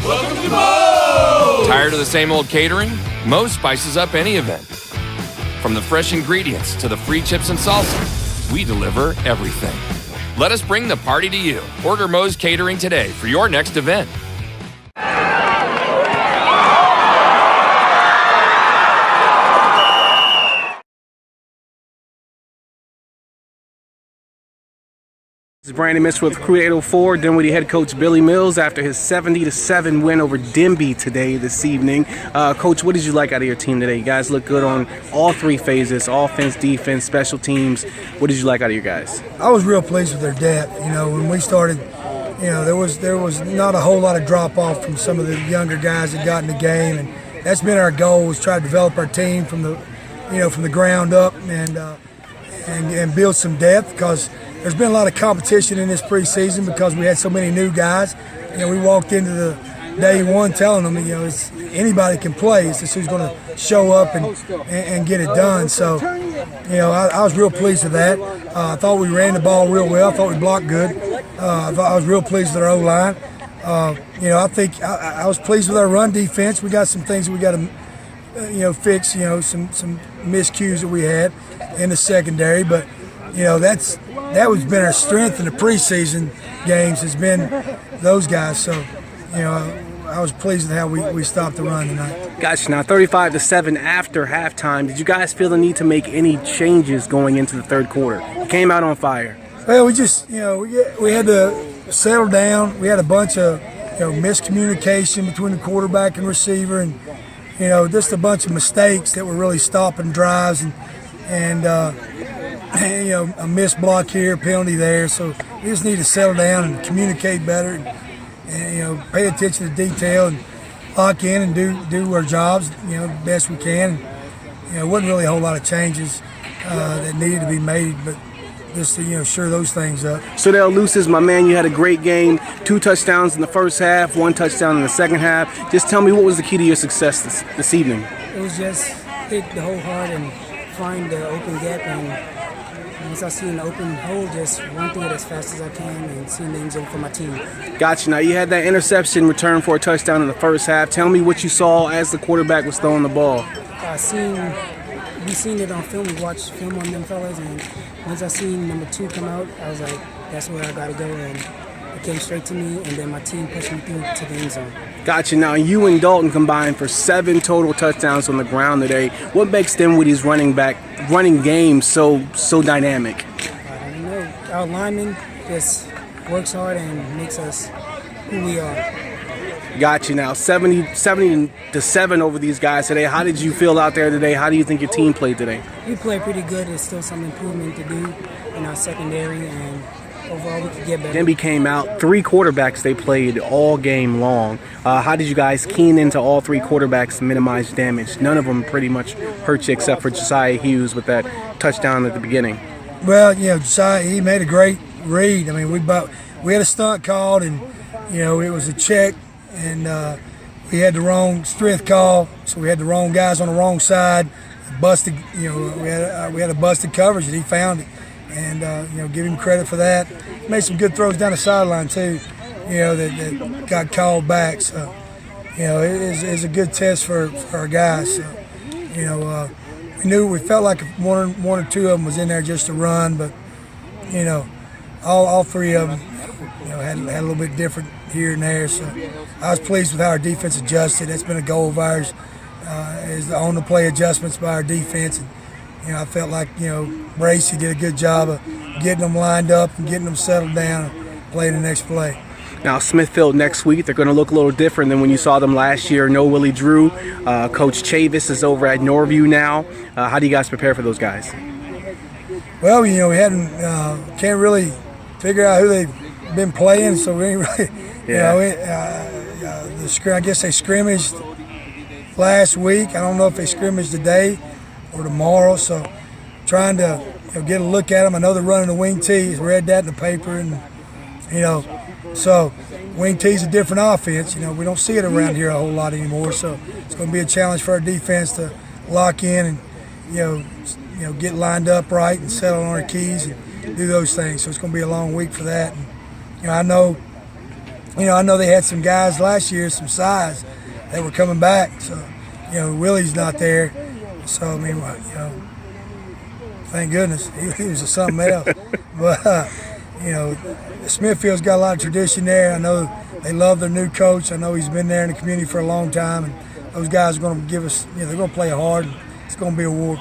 Welcome to Moe's! Tired of the same old catering? Moe's spices up any event. From the fresh ingredients to the free chips and salsa, we deliver everything. Let us bring the party to you. Order Moe's Catering today for your next event. This is Brandon Mitchell with Crew 804, Dinwiddie head coach Billy Mills after his 70-7 win over Denbigh this evening. Coach, what did you like out of your team today? You guys look good on all three phases, offense, defense, special teams. What did you like out of your guys? I was real pleased with their depth. When we started, there was not a whole lot of drop-off from some of the younger guys that got in the game, and that's been our goal, was try to develop our team from the ground up and build some depth, because there's been a lot of competition in this preseason because we had so many new guys. We walked into the day one telling them, it's, anybody can play. It's just who's going to show up and get it done. So, I was real pleased with that. I thought we ran the ball real well. I thought we blocked good. I was real pleased with our O-line. I think I was pleased with our run defense. We got some things that we got to, fix. Some miscues that we had in the secondary, but that has been our strength in the preseason games, has been those guys. So, I was pleased with how we stopped the run tonight. Gotcha. Now, 35-7 after halftime, did you guys feel the need to make any changes going into the third quarter? You came out on fire. Well, we just, we had to settle down. We had a bunch of, miscommunication between the quarterback and receiver, and, just a bunch of mistakes that were really stopping drives, and a missed block here, penalty there. So we just need to settle down and communicate better, and pay attention to detail and lock in and do our jobs, the best we can. It wasn't really a whole lot of changes that needed to be made, but just to shore those things up. Cirdale Lucess, my man, you had a great game. 2 touchdowns in the first half, 1 touchdown in the second half. Just tell me, what was the key to your success this evening? It was just hit the hole hard and find the open gap, and once I see an open hole, just run through it as fast as I can and see the end zone for my team. Gotcha. Now, you had that interception return for a touchdown in the first half. Tell me what you saw as the quarterback was throwing the ball. We seen it on film. We watched film on them fellas, and once I seen number 2 come out, I was like, that's where I got to go, and it came straight to me, and then my team pushed me through to the end zone. Gotcha. Now, you and Dalton combined for 7 total touchdowns on the ground today. What makes Dinwiddie's running game so dynamic? I don't know. Our lineman just works hard and makes us who we are. Gotcha. Now, 70-7 over these guys today. How did you feel out there today? How do you think your team played today? We played pretty good. There's still some improvement to do in our secondary, and overall we could get better. Denbigh came out. 3 quarterbacks they played all game long. How did you guys keen into all 3 quarterbacks to minimize damage? None of them pretty much hurt you except for Josiah Hughes with that touchdown at the beginning. Well, Josiah, he made a great read. I mean, we had a stunt called, and it was a check, and we had the wrong strength call, so we had the wrong guys on the wrong side. Busted, we had a busted coverage, and he found it. And give him credit for that. Made some good throws down the sideline too, that got called back. So, it's a good test for our guys. So, we felt like one or 2 of them was in there just to run, but all 3 of them, had a little bit different here and there. So I was pleased with how our defense adjusted. That's been a goal of ours, is the on-the-play adjustments by our defense. And, I felt like, Bracey did a good job of getting them lined up and getting them settled down and playing the next play. Now, Smithfield next week, they're going to look a little different than when you saw them last year. No Willie Drew. Coach Chavis is over at Norview now. How do you guys prepare for those guys? Well, we hadn't, can't really figure out who they've been playing, so we ain't really, I guess they scrimmaged last week. I don't know if they scrimmaged today or tomorrow, so trying to get a look at them. I know they're running the wing tees. Read that in the paper, and so wing tees a different offense. We don't see it around here a whole lot anymore, so it's going to be a challenge for our defense to lock in and get lined up right and settle on our keys and do those things. So it's going to be a long week for that. And, I know I know they had some guys last year, some size, that were coming back. So, Willie's not there. So, I mean, thank goodness. He was something else. But, Smithfield's got a lot of tradition there. I know they love their new coach. I know he's been there in the community for a long time. And those guys are going to give us, they're going to play hard. It's going to be a war.